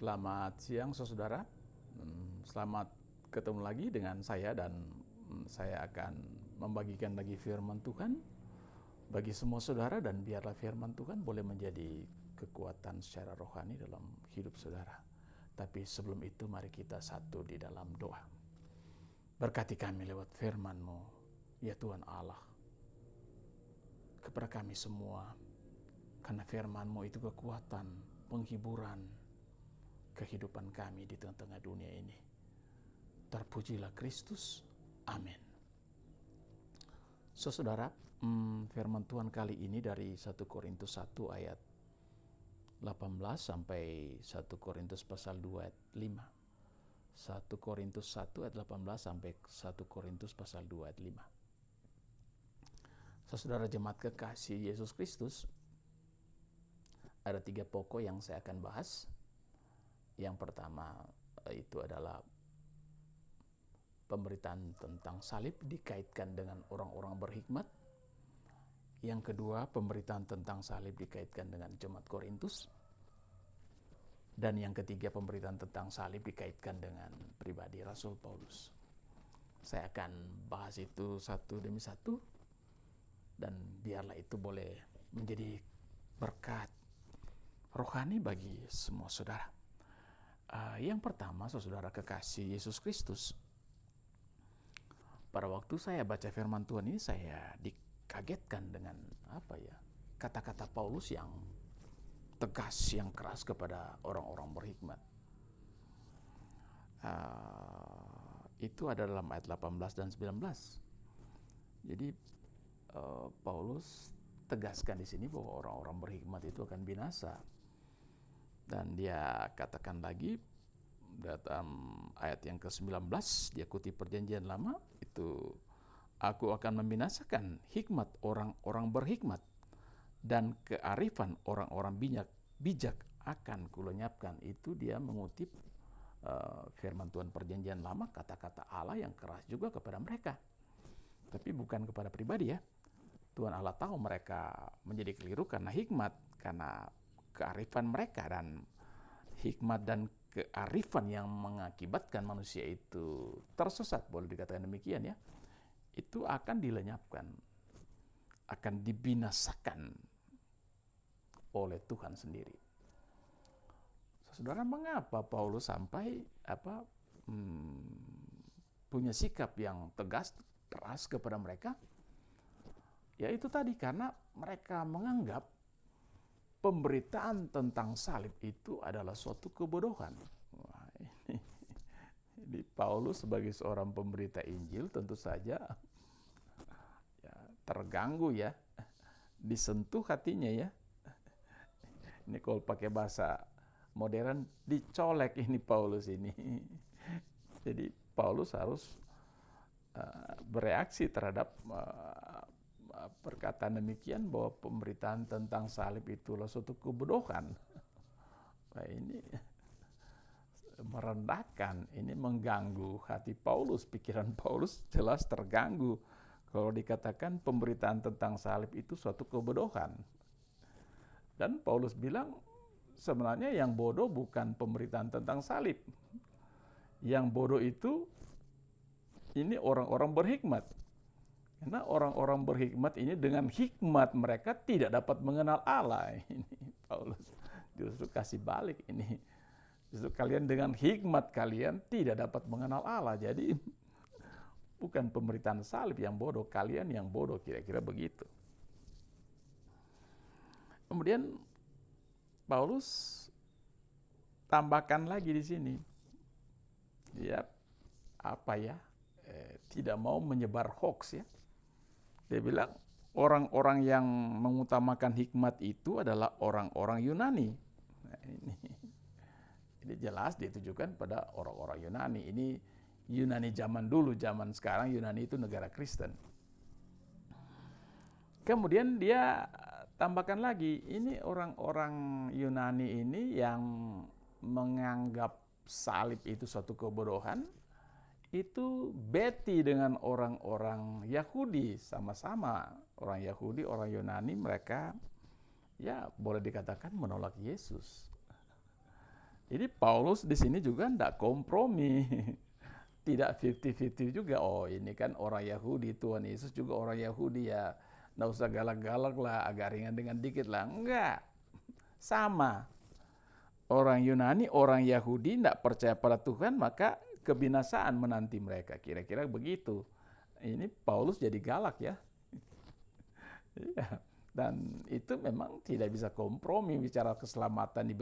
Selamat siang saudara. Selamat ketemu lagi dengan saya dan saya akan membagikan lagi firman Tuhan bagi semua saudara, dan biarlah firman Tuhan boleh menjadi kekuatan secara rohani dalam hidup saudara. Tapi sebelum itu mari kita satu di dalam doa. Berkati kami lewat firman-Mu, ya Tuhan Allah, kepada kami semua, karena firman-Mu itu kekuatan, penghiburan, kehidupan kami di tengah-tengah dunia ini. Terpujilah Kristus. Amin. Saudara, firman Tuhan kali ini dari 1 Korintus 1 ayat 18 sampai 1 Korintus pasal 2 ayat 5. 1 Korintus 1 ayat 18 sampai 1 Korintus pasal 2 ayat 5. Saudara jemaat kekasih Yesus Kristus, ada 3 pokok yang saya akan bahas. Yang pertama itu adalah pemberitaan tentang salib dikaitkan dengan orang-orang berhikmat. Yang kedua, pemberitaan tentang salib dikaitkan dengan jemaat Korintus. Dan yang ketiga, pemberitaan tentang salib dikaitkan dengan pribadi Rasul Paulus. Saya akan bahas itu satu demi satu, dan biarlah itu boleh menjadi berkat rohani bagi semua saudara. Yang pertama, saudara kekasih Yesus Kristus, pada waktu saya baca firman Tuhan ini, saya dikagetkan dengan kata-kata Paulus yang tegas, yang keras kepada orang-orang berhikmat. Itu ada dalam ayat 18 dan 19. Jadi Paulus tegaskan di sini bahwa orang-orang berhikmat itu akan binasa. Dan dia katakan lagi dalam ayat yang ke-19, dia kutip perjanjian lama, itu aku akan membinasakan hikmat orang-orang berhikmat dan kearifan orang-orang bijak akan kulenyapkan. Itu dia mengutip firman Tuhan perjanjian lama, kata-kata Allah yang keras juga kepada mereka. Tapi bukan kepada pribadi ya. Tuhan Allah tahu mereka menjadi keliru karena hikmat, karena kearifan mereka, dan hikmat dan kearifan yang mengakibatkan manusia itu tersesat, boleh dikatakan demikian ya, itu akan dilenyapkan, akan dibinasakan oleh Tuhan sendiri. Saudara, mengapa Paulus sampai punya sikap yang tegas, keras kepada mereka? Ya itu tadi, karena mereka menganggap pemberitaan tentang salib itu adalah suatu kebodohan. Wah, ini Paulus sebagai seorang pemberita Injil tentu saja ya, terganggu ya, disentuh hatinya ya. Ini kalau pakai bahasa modern, dicolek ini Paulus ini. Jadi Paulus harus bereaksi terhadap perkataan demikian, bahwa pemberitaan tentang salib itulah suatu kebodohan. Nah, ini merendahkan, ini mengganggu hati Paulus, pikiran Paulus jelas terganggu kalau dikatakan pemberitaan tentang salib itu suatu kebodohan. Dan Paulus bilang sebenarnya yang bodoh bukan pemberitaan tentang salib. Yang bodoh itu ini orang-orang berhikmat. Karena orang-orang berhikmat ini dengan hikmat mereka tidak dapat mengenal Allah. Ini Paulus justru kasih balik ini. Justru kalian dengan hikmat kalian tidak dapat mengenal Allah. Jadi bukan pemberitaan salib yang bodoh, kalian yang bodoh, kira-kira begitu. Kemudian Paulus tambahkan lagi di sini. Dia tidak mau menyebar hoax ya. Dia bilang orang-orang yang mengutamakan hikmat itu adalah orang-orang Yunani. Nah, ini jelas ditujukan pada orang-orang Yunani. Ini Yunani zaman dulu, zaman sekarang Yunani itu negara Kristen. Kemudian dia tambahkan lagi, ini orang-orang Yunani ini yang menganggap salib itu suatu kebodohan, itu beti dengan orang-orang Yahudi, sama-sama orang Yahudi, orang Yunani, mereka ya boleh dikatakan menolak Yesus. Jadi Paulus di sini juga tidak kompromi, tidak 50-50 juga. Oh ini kan orang Yahudi, Tuhan Yesus juga orang Yahudi ya, nggak usah galak-galak lah, agak ringan dengan dikit lah. Enggak, sama. Orang Yunani, orang Yahudi tidak percaya pada Tuhan, maka kebinasaan menanti mereka. Kira-kira begitu. Ini Paulus jadi galak ya. Dan itu memang tidak bisa kompromi bicara keselamatan di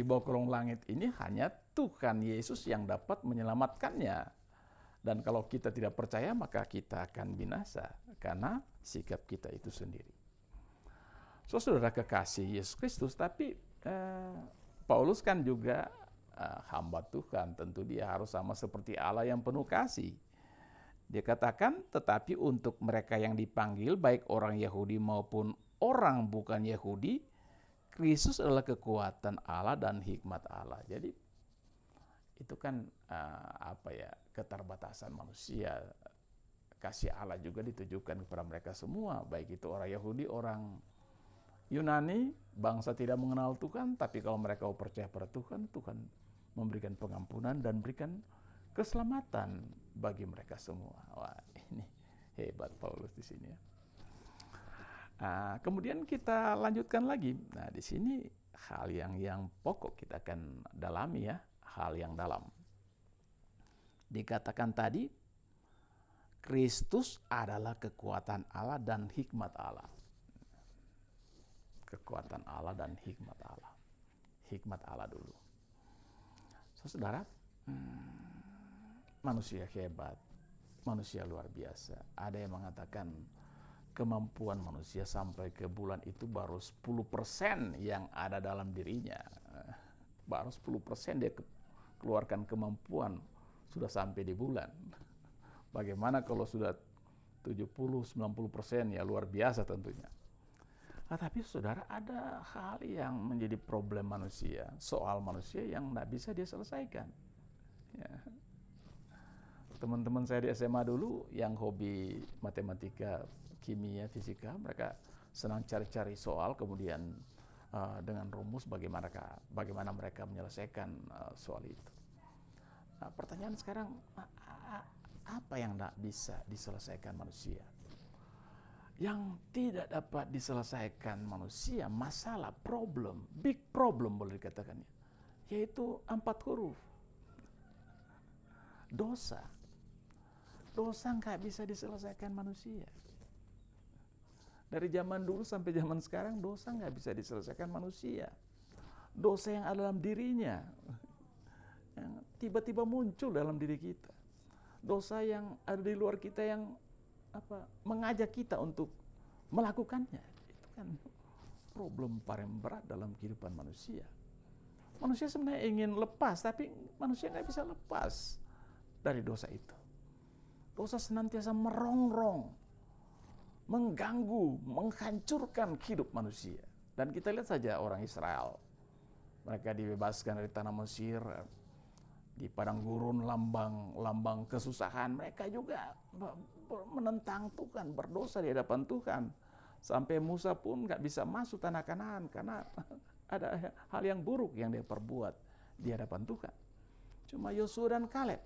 bawah kolong langit ini, hanya Tuhan Yesus yang dapat menyelamatkannya. Dan kalau kita tidak percaya, maka kita akan binasa karena sikap kita itu sendiri. Saudara kekasih Yesus Kristus, tapi Paulus kan juga hamba Tuhan, tentu dia harus sama seperti Allah yang penuh kasih. Dia katakan, tetapi untuk mereka yang dipanggil, baik orang Yahudi maupun orang bukan Yahudi, Kristus adalah kekuatan Allah dan hikmat Allah. Jadi itu kan keterbatasan manusia. Kasih Allah juga ditujukan kepada mereka semua, baik itu orang Yahudi, orang Yunani, bangsa tidak mengenal Tuhan, tapi kalau mereka percaya pada Tuhan, Tuhan memberikan pengampunan dan berikan keselamatan bagi mereka semua. Wah, ini hebat Paulus di sini ya. Kemudian kita lanjutkan lagi. Nah, di sini hal yang pokok kita akan dalami ya, hal yang dalam. Dikatakan tadi, Kristus adalah kekuatan Allah dan hikmat Allah. Kekuatan Allah dan hikmat Allah. Hikmat Allah dulu. Saudara, manusia hebat, manusia luar biasa. Ada yang mengatakan kemampuan manusia sampai ke bulan itu baru 10% yang ada dalam dirinya. Baru 10% dia keluarkan kemampuan sudah sampai di bulan. Bagaimana kalau sudah 70-90%, ya luar biasa tentunya. Tapi saudara, ada hal yang menjadi problem manusia, soal manusia yang tidak bisa dia selesaikan. Ya. Teman-teman saya di SMA dulu yang hobi matematika, kimia, fisika, mereka senang cari-cari soal, kemudian dengan rumus bagaimana mereka menyelesaikan soal itu. Nah, pertanyaan sekarang, apa yang tidak bisa diselesaikan manusia? Yang tidak dapat diselesaikan manusia, masalah, problem, big problem boleh dikatakannya, yaitu 4 huruf. Dosa. Dosa nggak bisa diselesaikan manusia. Dari zaman dulu sampai zaman sekarang, dosa nggak bisa diselesaikan manusia. Dosa yang ada dalam dirinya, yang tiba-tiba muncul dalam diri kita. Dosa yang ada di luar kita yang mengajak kita untuk melakukannya. Itu kan problem paling berat dalam kehidupan manusia. Manusia sebenarnya ingin lepas, tapi manusia nggak bisa lepas dari dosa itu. Dosa senantiasa merongrong, mengganggu, menghancurkan hidup manusia. Dan kita lihat saja orang Israel. Mereka dibebaskan dari tanah Mesir, di padang gurun, lambang kesusahan. Mereka juga menentang Tuhan, berdosa di hadapan Tuhan. Sampai Musa pun nggak bisa masuk tanah Kanaan karena ada hal yang buruk yang dia perbuat di hadapan Tuhan. Cuma Yosua dan Kaleb,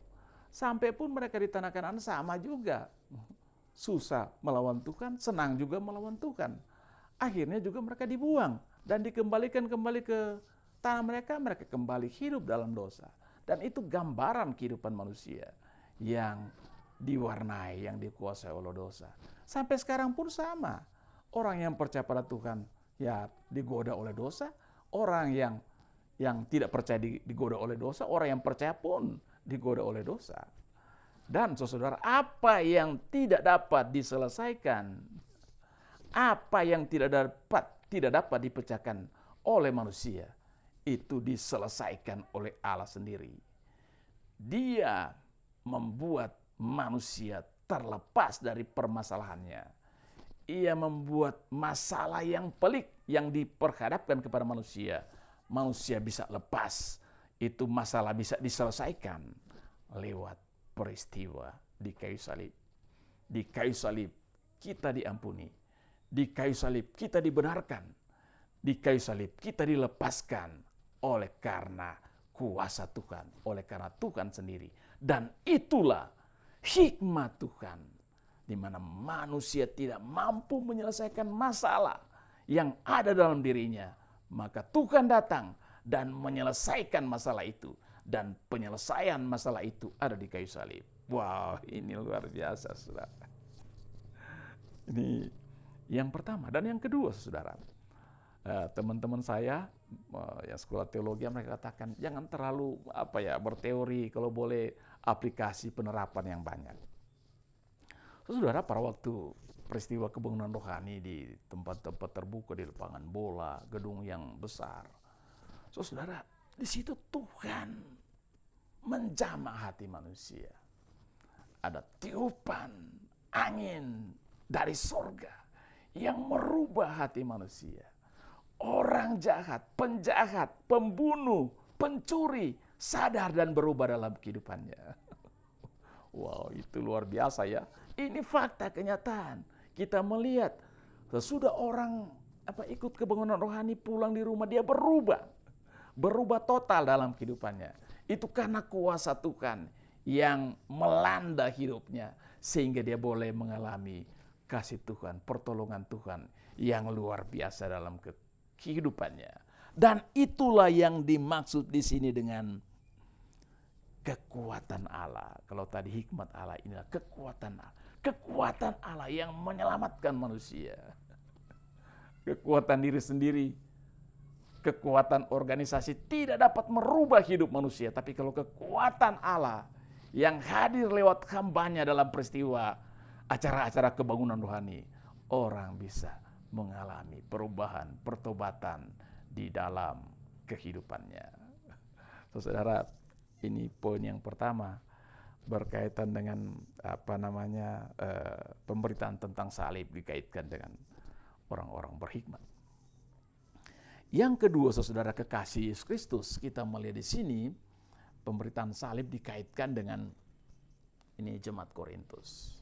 sampai pun mereka di tanah Kanaan sama juga. Susah melawan Tuhan, senang juga melawan Tuhan. Akhirnya juga mereka dibuang dan dikembalikan kembali ke tanah mereka kembali hidup dalam dosa. Dan itu gambaran kehidupan manusia yang diwarnai, yang dikuasai oleh dosa. Sampai sekarang pun sama. Orang yang percaya pada Tuhan ya digoda oleh dosa. Orang yang tidak percaya digoda oleh dosa. Orang yang percaya pun digoda oleh dosa. Dan saudara, apa yang tidak dapat diselesaikan, apa yang tidak dapat dipecahkan oleh manusia, itu diselesaikan oleh Allah sendiri. Dia membuat manusia terlepas dari permasalahannya. Ia membuat masalah yang pelik yang diperhadapkan kepada manusia. Manusia bisa lepas. Itu masalah bisa diselesaikan lewat peristiwa di kayu salib. Di kayu salib kita diampuni. Di kayu salib kita dibenarkan. Di kayu salib kita dilepaskan oleh karena kuasa Tuhan, oleh karena Tuhan sendiri. Dan itulah hikmat Tuhan, di mana manusia tidak mampu menyelesaikan masalah yang ada dalam dirinya, maka Tuhan datang dan menyelesaikan masalah itu. Dan penyelesaian masalah itu ada di kayu salib. Wow, ini luar biasa, saudara. Ini yang pertama. Dan yang kedua, saudara, teman-teman saya yang sekolah teologi, mereka katakan jangan terlalu berteori, kalau boleh aplikasi penerapan yang banyak. Saudara, pada waktu peristiwa kebangunan rohani di tempat-tempat terbuka, di lapangan bola, gedung yang besar, saudara, di situ Tuhan menjamah hati manusia. Ada tiupan angin dari sorga yang merubah hati manusia. Orang jahat, penjahat, pembunuh, pencuri sadar dan berubah dalam kehidupannya. Wow, itu luar biasa ya. Ini fakta kenyataan. Kita melihat sesudah orang ikut kebangunan rohani, pulang di rumah dia berubah total dalam kehidupannya. Itu karena kuasa Tuhan yang melanda hidupnya sehingga dia boleh mengalami kasih Tuhan, pertolongan Tuhan yang luar biasa dalam kehidupannya. Dan itulah yang dimaksud di sini dengan kekuatan Allah. Kalau tadi hikmat Allah, inilah kekuatan Allah. Kekuatan Allah yang menyelamatkan manusia. Kekuatan diri sendiri, kekuatan organisasi tidak dapat merubah hidup manusia. Tapi kalau kekuatan Allah yang hadir lewat hambanya dalam peristiwa acara-acara kebangunan rohani, orang bisa mengalami perubahan, pertobatan di dalam kehidupannya. Saudara, ini poin yang pertama berkaitan dengan pemberitaan tentang salib dikaitkan dengan orang-orang berhikmat. Yang kedua, saudara kekasih Yesus Kristus, kita melihat di sini pemberitaan salib dikaitkan dengan ini jemaat Korintus.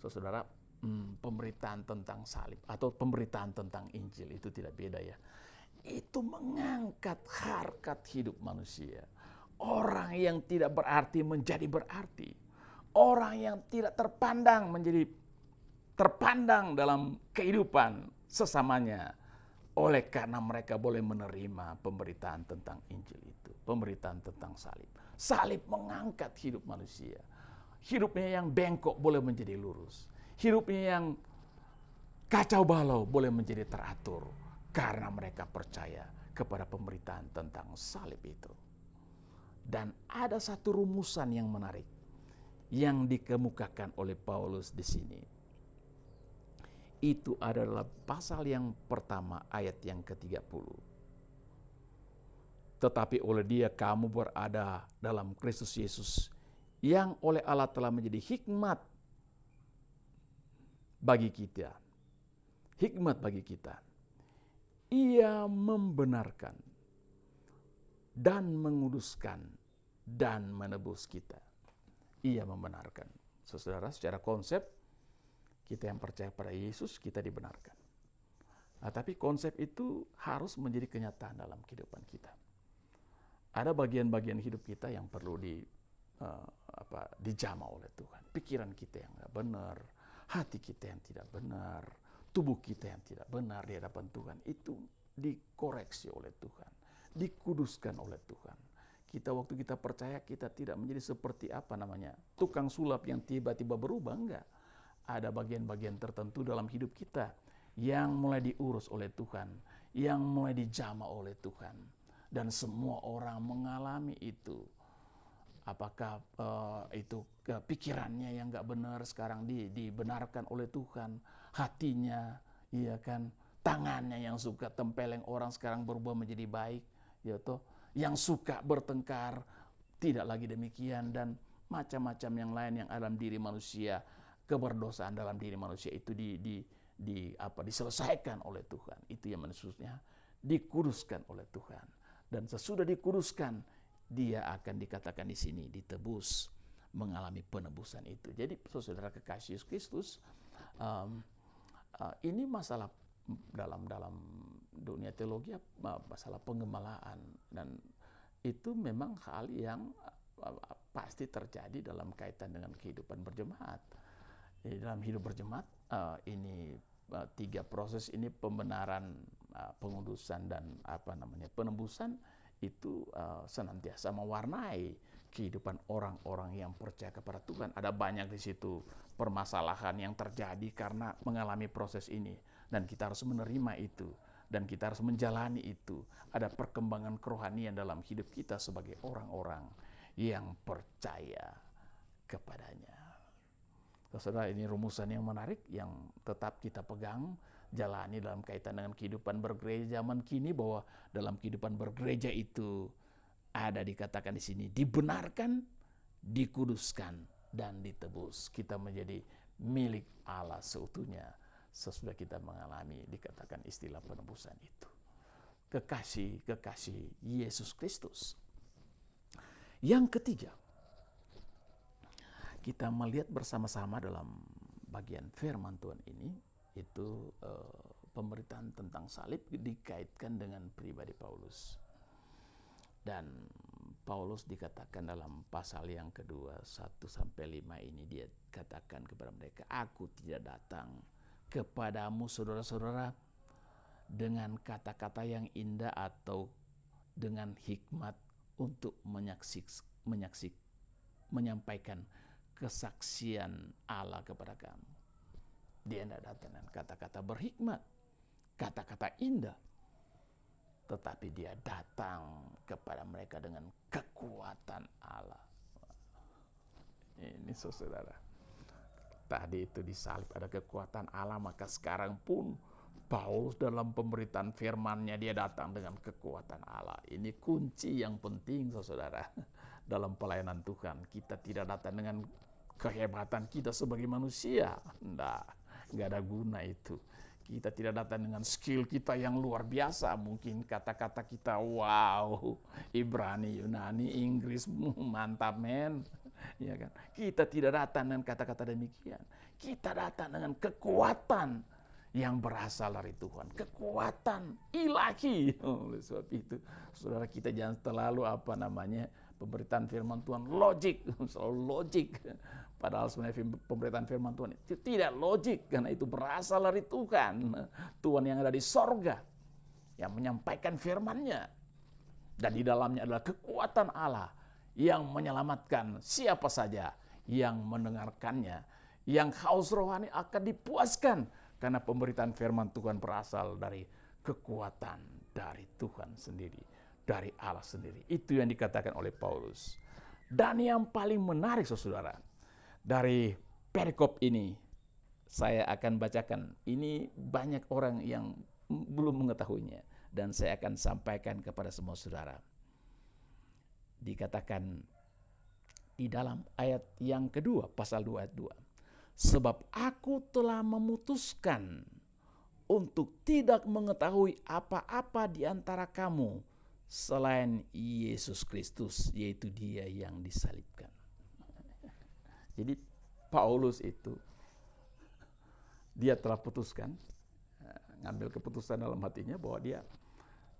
Saudara, pemberitaan tentang salib atau pemberitaan tentang Injil itu tidak beda ya. Itu mengangkat harkat hidup manusia. Orang yang tidak berarti menjadi berarti. Orang yang tidak terpandang menjadi terpandang dalam kehidupan sesamanya. Oleh karena mereka boleh menerima pemberitaan tentang Injil itu. Pemberitaan tentang salib. Salib mengangkat hidup manusia. Hidupnya yang bengkok boleh menjadi lurus. Hidupnya yang kacau balau boleh menjadi teratur. Karena mereka percaya kepada pemberitaan tentang salib itu. Dan ada satu rumusan yang menarik yang dikemukakan oleh Paulus di sini. Itu adalah pasal yang pertama ayat yang ke-30. Tetapi oleh Dia kamu berada dalam Kristus Yesus, yang oleh Allah telah menjadi hikmat bagi kita. Hikmat bagi kita. Ia membenarkan dan menguduskan dan menebus kita. Ia membenarkan. Saudara, secara konsep kita yang percaya pada Yesus, kita dibenarkan. Nah, tapi konsep itu harus menjadi kenyataan dalam kehidupan kita. Ada bagian-bagian hidup kita yang perlu dijamah oleh Tuhan. Pikiran kita yang tidak benar, hati kita yang tidak benar, tubuh kita yang tidak benar di hadapan Tuhan, itu dikoreksi oleh Tuhan, dikuduskan oleh Tuhan. Waktu kita percaya, kita tidak menjadi seperti tukang sulap yang tiba-tiba berubah, enggak. Ada bagian-bagian tertentu dalam hidup kita yang mulai diurus oleh Tuhan, yang mulai dijamah oleh Tuhan. Dan semua orang mengalami itu. Apakah itu pikirannya yang enggak benar sekarang dibenarkan oleh Tuhan, hatinya, iya kan, tangannya yang suka tempeleng orang sekarang berubah menjadi baik, ya toh. Yang suka bertengkar tidak lagi demikian, dan macam-macam yang lain yang dalam diri manusia, keberdosaan dalam diri manusia itu diselesaikan oleh Tuhan. Itu yang maksudnya dikuduskan oleh Tuhan. Dan sesudah dikuduskan, dia akan dikatakan di sini ditebus, mengalami penebusan itu. Jadi saudara kekasih Yesus Kristus, ini masalah dunia teologi masalah pengembalaan, dan itu memang hal yang pasti terjadi dalam kaitan dengan kehidupan berjemaat. Di dalam hidup berjemaat ini tiga proses ini, pembenaran, pengudusan, dan penembusan, itu senantiasa mewarnai kehidupan orang-orang yang percaya kepada Tuhan. Ada banyak di situ permasalahan yang terjadi karena mengalami proses ini, dan kita harus menerima itu, dan kita harus menjalani itu. Ada perkembangan kerohanian dalam hidup kita sebagai orang-orang yang percaya kepadanya. Saudara, ini rumusan yang menarik yang tetap kita pegang, jalani dalam kaitan dengan kehidupan bergereja zaman kini, bahwa dalam kehidupan bergereja itu ada dikatakan di sini, dibenarkan, dikuduskan, dan ditebus. Kita menjadi milik Allah seutuhnya sesudah kita mengalami dikatakan istilah penebusan itu. Kekasih Yesus Kristus. Yang ketiga, kita melihat bersama-sama dalam bagian firman Tuhan ini, itu pemberitaan tentang salib dikaitkan dengan pribadi Paulus. Dan Paulus dikatakan dalam pasal yang kedua 1-5 ini, dia katakan kepada mereka, aku tidak datang kepadamu saudara-saudara dengan kata-kata yang indah atau dengan hikmat untuk menyampaikan kesaksian Allah kepada kamu. Dia tidak datang dengan kata-kata berhikmat, kata-kata indah, tetapi dia datang kepada mereka dengan kekuatan Allah. Ini saudara, tadi itu disalib ada kekuatan Allah, maka sekarang pun Paulus dalam pemberitaan firman-Nya dia datang dengan kekuatan Allah. Ini kunci yang penting saudara dalam pelayanan Tuhan. Kita tidak datang dengan kehebatan kita sebagai manusia, nggak ada guna itu. Kita tidak datang dengan skill kita yang luar biasa, mungkin kata-kata kita wow, Ibrani, Yunani, Inggris, mantap men, ya kan? Kita tidak datang dengan kata-kata demikian. Kita datang dengan kekuatan yang berasal dari Tuhan, kekuatan ilahi. Oleh sebab itu, saudara, kita jangan terlalu pemberitaan firman Tuhan logik, selalu logik. Padahal sebenarnya pemberitaan firman Tuhan itu tidak logik, karena itu berasal dari Tuhan. Tuhan yang ada di sorga, yang menyampaikan firman-Nya. Dan di dalamnya adalah kekuatan Allah yang menyelamatkan siapa saja yang mendengarkannya. Yang haus rohani akan dipuaskan, karena pemberitaan firman Tuhan berasal dari kekuatan dari Tuhan sendiri, dari Allah sendiri. Itu yang dikatakan oleh Paulus. Dan yang paling menarik saudara, dari perikop ini saya akan bacakan. Ini banyak orang yang belum mengetahuinya, dan saya akan sampaikan kepada semua saudara. Dikatakan di dalam ayat yang kedua, pasal 2 ayat 2. Sebab aku telah memutuskan untuk tidak mengetahui apa-apa di antara kamu selain Yesus Kristus, yaitu Dia yang disalibkan. Jadi Paulus itu, dia telah putuskan, ngambil keputusan dalam hatinya bahwa dia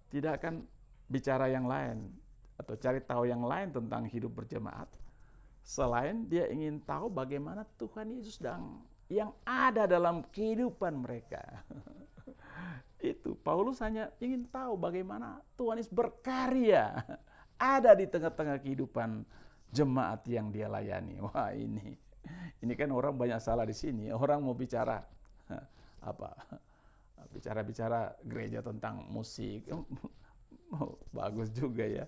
tidak akan bicara yang lain atau cari tahu yang lain tentang hidup berjemaat, selain dia ingin tahu bagaimana Tuhan Yesus yang ada dalam kehidupan mereka. Itu Paulus hanya ingin tahu bagaimana Tuhan Yesus berkarya ada di tengah-tengah kehidupan jemaat yang dia layani. Wah, ini kan orang banyak salah di sini. Orang mau bicara bicara gereja tentang musik, bagus juga ya.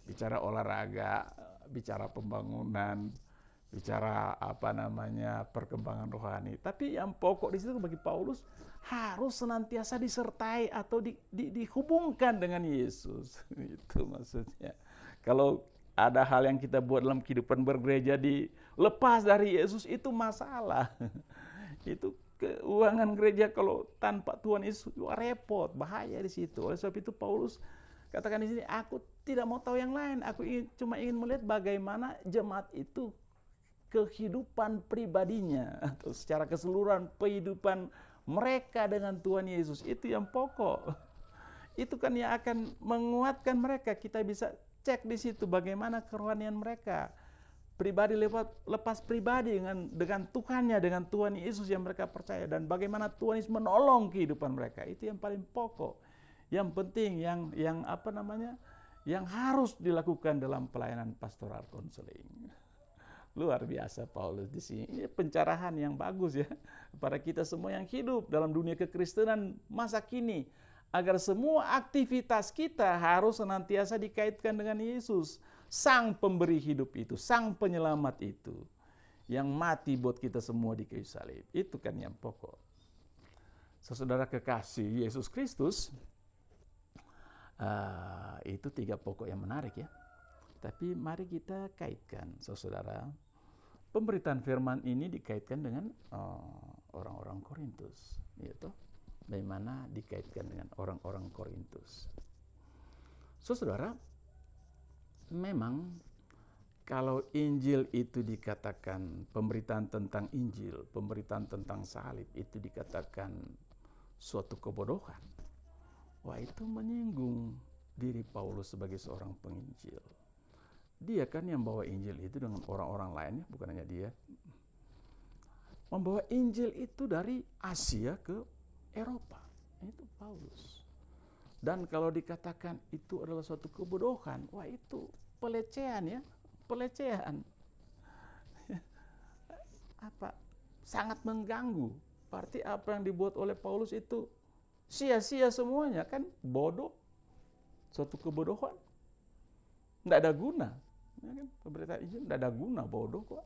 Bicara olahraga, bicara pembangunan, bicara perkembangan rohani. Tapi yang pokok di situ bagi Paulus harus senantiasa disertai atau dihubungkan dengan Yesus. Itu maksudnya. Kalau ada hal yang kita buat dalam kehidupan bergereja dilepas dari Yesus, itu masalah. Itu keuangan gereja kalau tanpa Tuhan Yesus, repot, bahaya di situ. Oleh sebab itu Paulus katakan di sini, aku tidak mau tahu yang lain. Aku cuma ingin melihat bagaimana jemaat itu kehidupan pribadinya atau secara keseluruhan kehidupan mereka dengan Tuhan Yesus. Itu yang pokok. Itu kan yang akan menguatkan mereka. Kita bisa cek di situ bagaimana kerohanian mereka. Pribadi lepas pribadi dengan Tuhannya, dengan Tuhan Yesus yang mereka percaya, dan bagaimana Tuhan Yesus menolong kehidupan mereka. Itu yang paling pokok, yang penting, yang apa namanya, yang harus dilakukan dalam pelayanan pastoral konseling. Luar biasa Paulus di sini. Ini pencerahan yang bagus ya pada kita semua yang hidup dalam dunia kekristenan masa kini, agar semua aktivitas kita harus senantiasa dikaitkan dengan Yesus, Sang Pemberi hidup itu, Sang Penyelamat itu, yang mati buat kita semua di kayu salib. Itu kan yang pokok. Saudara kekasih Yesus Kristus, itu 3 pokok yang menarik ya. Tapi mari kita kaitkan, saudara. Pemberitaan firman ini dikaitkan dengan orang-orang Korintus, gitu. Bagaimana dikaitkan dengan orang-orang Korintus. Saudara, memang kalau Injil itu dikatakan pemberitaan tentang Injil, pemberitaan tentang salib itu dikatakan suatu kebodohan. Wah, itu menyinggung diri Paulus sebagai seorang penginjil. Dia kan yang bawa Injil itu dengan orang-orang lainnya, bukan hanya dia. Membawa Injil itu dari Asia ke Eropa. Itu Paulus. Dan kalau dikatakan itu adalah suatu kebodohan, wah itu pelecehan ya, pelecehan. Apa? Sangat mengganggu. Berarti apa yang dibuat oleh Paulus itu sia-sia semuanya, kan bodoh. Suatu kebodohan. Tidak ada guna. Ya kan? Pemberitaan Injil tidak ada guna, bodoh kok.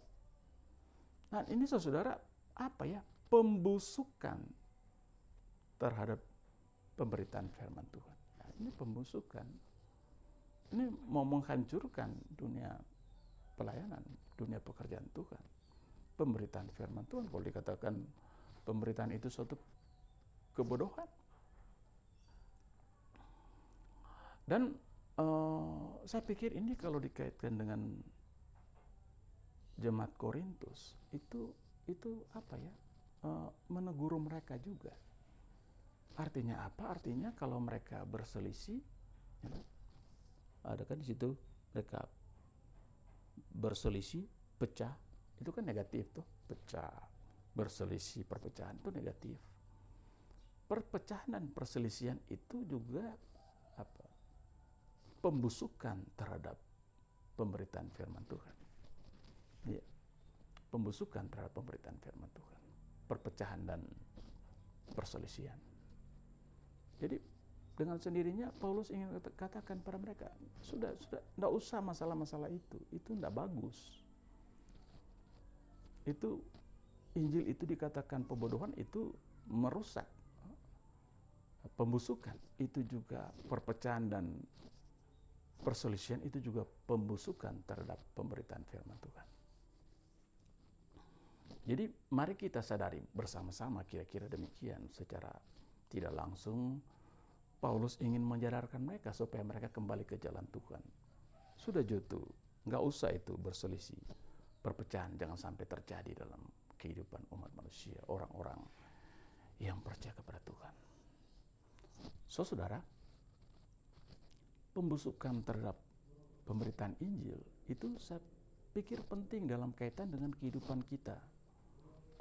Nah ini saudara, apa ya? Pembusukan terhadap pemberitaan firman Tuhan. Nah, ini pembusukan. Ini mau menghancurkan dunia pelayanan, dunia pekerjaan Tuhan. Pemberitaan firman Tuhan, kalau dikatakan pemberitaan itu suatu kebodohan. Dan saya pikir ini kalau dikaitkan dengan jemaat Korintus, itu apa ya? Menegur mereka juga. Artinya apa? Artinya kalau mereka berselisih, ya, ada kan di situ mereka berselisih, pecah, itu kan negatif tuh, pecah, berselisih, perpecahan itu negatif. Perpecahan dan perselisihan itu juga apa? Pembusukan terhadap pemberitaan firman Tuhan. Ya, pembusukan terhadap pemberitaan firman Tuhan. Perpecahan dan perselisihan. Jadi dengan sendirinya Paulus ingin katakan pada mereka, sudah tidak usah masalah-masalah itu tidak bagus. Itu Injil itu dikatakan pembodohan, itu merusak. Pembusukan itu juga perpecahan dan perselisihan itu juga pembusukan terhadap pemberitaan firman Tuhan. Jadi mari kita sadari bersama-sama kira-kira demikian. Secara tidak langsung Paulus ingin menyadarkan mereka supaya mereka kembali ke jalan Tuhan. Sudah jutu, nggak usah itu berselisih. Perpecahan jangan sampai terjadi dalam kehidupan umat manusia, orang-orang yang percaya kepada Tuhan. Saudara, pembusukan terhadap pemberitaan Injil itu saya pikir penting dalam kaitan dengan kehidupan kita.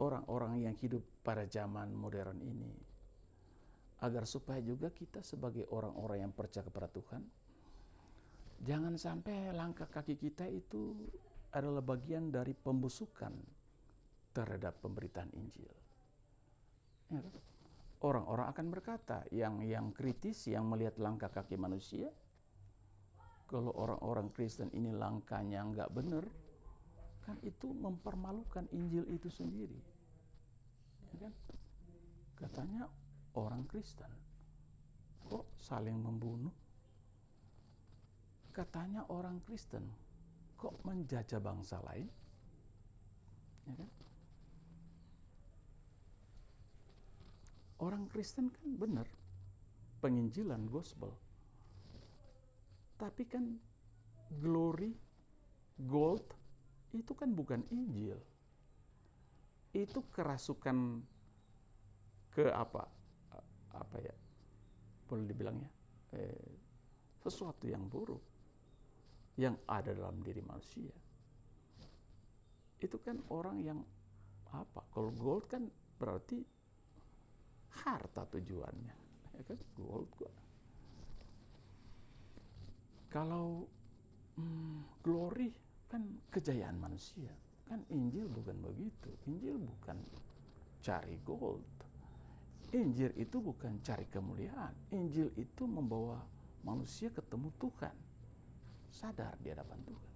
Orang-orang yang hidup pada zaman modern ini. Agar supaya juga kita sebagai orang-orang yang percaya kepada Tuhan, jangan sampai langkah kaki kita itu adalah bagian dari pembusukan terhadap pemberitaan Injil. Ya, orang-orang akan berkata, yang kritis, yang melihat langkah kaki manusia, kalau orang-orang Kristen ini langkahnya nggak benar, kan itu mempermalukan Injil itu sendiri. Ya kan? Katanya orang Kristen kok saling membunuh? Katanya orang Kristen kok menjajah bangsa lain? Ya kan? Orang Kristen kan benar penginjilan gospel. Tapi kan glory, gold itu kan bukan Injil. Itu kerasukan ke apa ya? Boleh dibilangnya sesuatu yang buruk yang ada dalam diri manusia. Itu kan orang yang apa? Kalau gold kan berarti harta tujuannya, ya kan? Gold kok. Kalau glory kan kejayaan manusia. Kan Injil bukan begitu. Injil bukan cari gold. Injil itu bukan cari kemuliaan. Injil itu membawa manusia ketemu Tuhan. Sadar di hadapan Tuhan.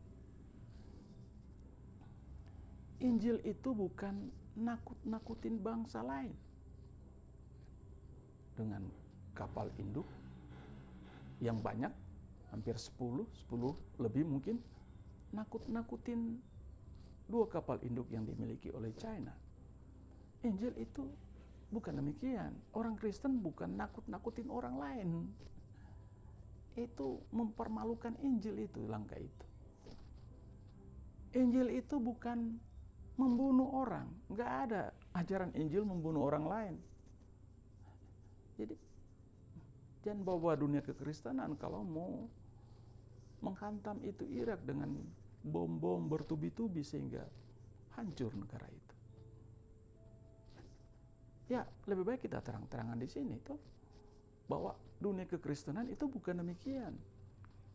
Injil itu bukan nakut-nakutin bangsa lain. Dengan kapal induk yang banyak, hampir 10 lebih mungkin, nakut-nakutin 2 kapal induk yang dimiliki oleh China. Injil itu bukan demikian. Orang Kristen bukan nakut-nakutin orang lain. Itu mempermalukan Injil itu, langkah itu. Injil itu bukan membunuh orang. Nggak ada ajaran Injil membunuh orang lain. Jadi jangan bawa dunia kekristenan kalau mau menghantam itu Irak dengan bom-bom bertubi-tubi sehingga hancur negara itu. Ya, lebih baik kita terang-terangan di sini toh bahwa dunia kekristenan itu bukan demikian.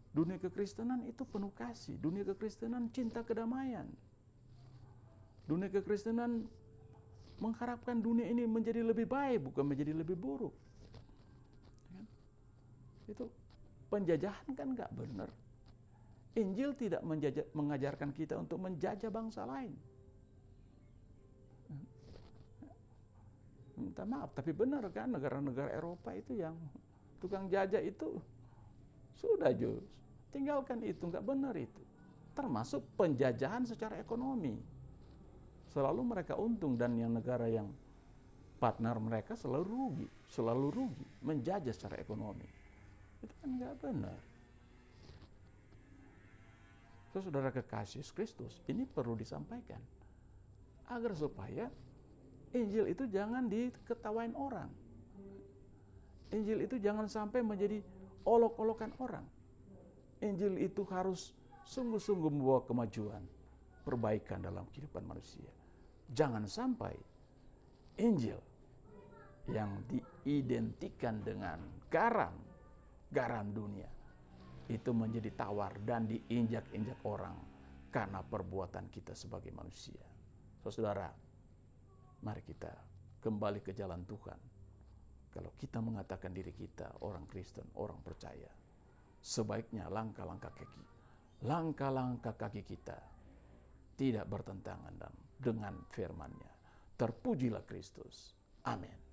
Dunia kekristenan itu penuh kasih, dunia kekristenan cinta kedamaian. Dunia kekristenan mengharapkan dunia ini menjadi lebih baik, bukan menjadi lebih buruk. Itu penjajahan kan nggak benar. Injil tidak mengajarkan kita untuk menjajah bangsa lain. Minta maaf, tapi benar kan negara-negara Eropa itu yang tukang jajah itu sudah tinggalkan itu, nggak benar itu. Termasuk penjajahan secara ekonomi. Selalu mereka untung dan yang negara yang partner mereka selalu rugi, menjajah secara ekonomi. Itu kan nggak benar. Saudara kekasih Kristus, ini perlu disampaikan agar supaya Injil itu jangan diketawain orang. Injil itu jangan sampai menjadi olok-olokan orang. Injil itu harus sungguh-sungguh membawa kemajuan, perbaikan dalam kehidupan manusia. Jangan sampai Injil yang diidentikan dengan garam dunia, itu menjadi tawar dan diinjak-injak orang karena perbuatan kita sebagai manusia. Saudara, mari kita kembali ke jalan Tuhan. Kalau kita mengatakan diri kita orang Kristen, orang percaya, sebaiknya langkah-langkah kaki kita tidak bertentangan dengan firman-Nya. Terpujilah Kristus. Amin.